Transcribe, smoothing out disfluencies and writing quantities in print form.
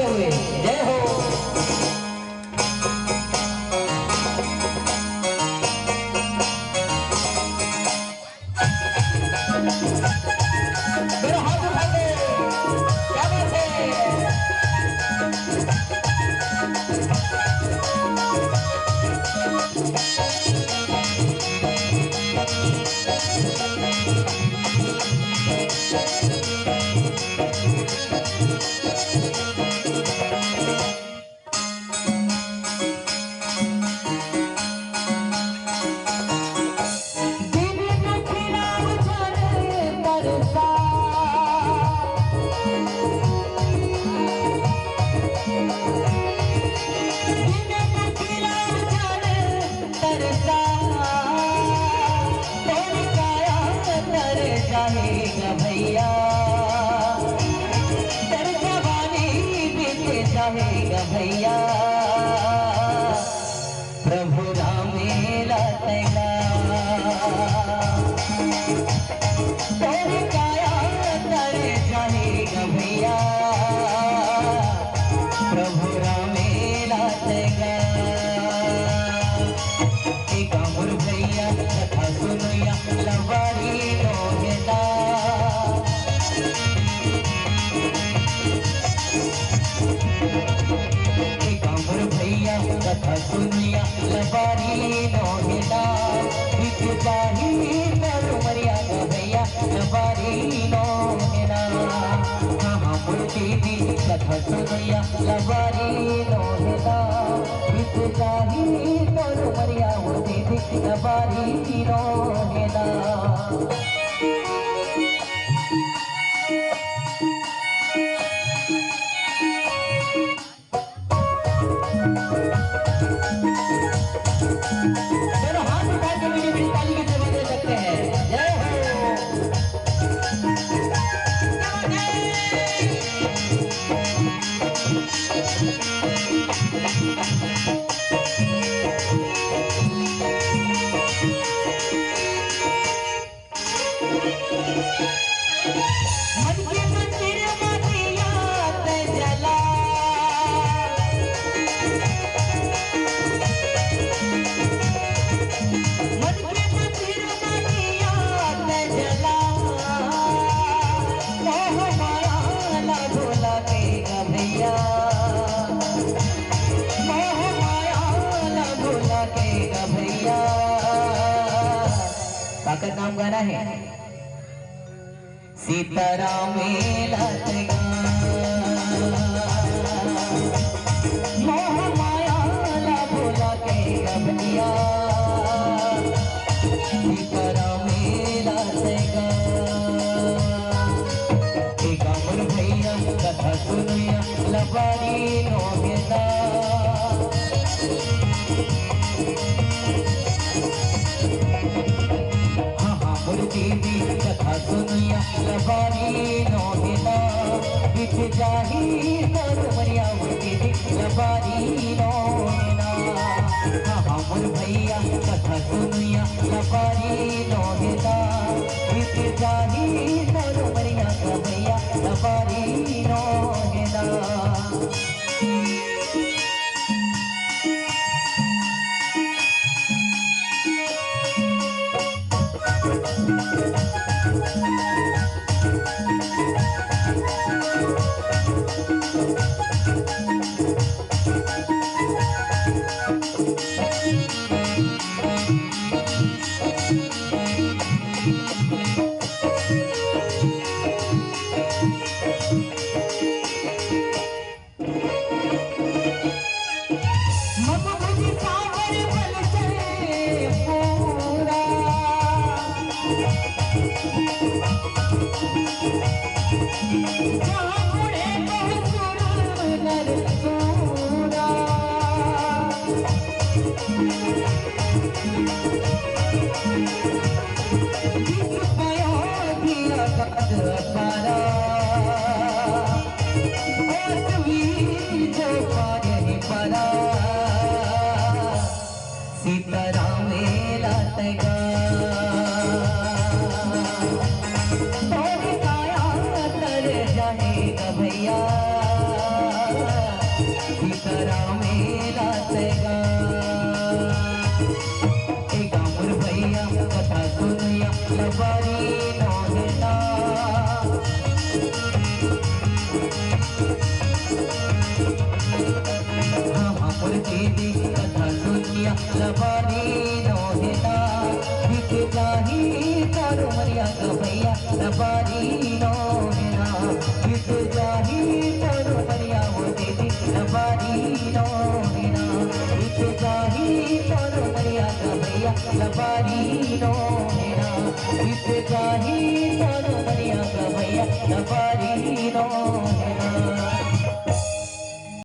करते हुए जय हो। भैया तर जवानी बीत जाएगा भैया प्रभु राम लातेगा तेरी काया तर जाएगा भैया प्रभु राम लातेगा। एक अमर भैया कथा सुनिया लवारी लोहेदा भैया कथा सुनिया लबारी नोहेला बिक जाही करू मरियादा भैया लबारी नोहेला हाँ मुर्ती दी कथा सुनिया लबारी नोहेला बिक जाही करू मरिया मुर्ती दी लबारी नोहेला। काका नाम गाना है सीताराम लातेगा मोह माया ला भोला के भैया सीताराम लातेगा। एक अमर भैया कथा सुनिया लबारी नोहेला मुर्ती कथा सुनिया लबारी नोहेला बिक जाही करू मरिया मुर्ती लबारी नोहेला हाँ मुर भैया कथा सुनिया लबारी नोहेला बिक जाही करू मरिया भैया लबारी नोहेला। जाही तारो मरिया गवैया लबारी नो हेना बीत जाही तारो मरिया वो देवी लबारी नो हेना बीत जाही तारो मरिया गवैया लबारी नो हेना बीत जाही तारो मरिया गवैया लबारी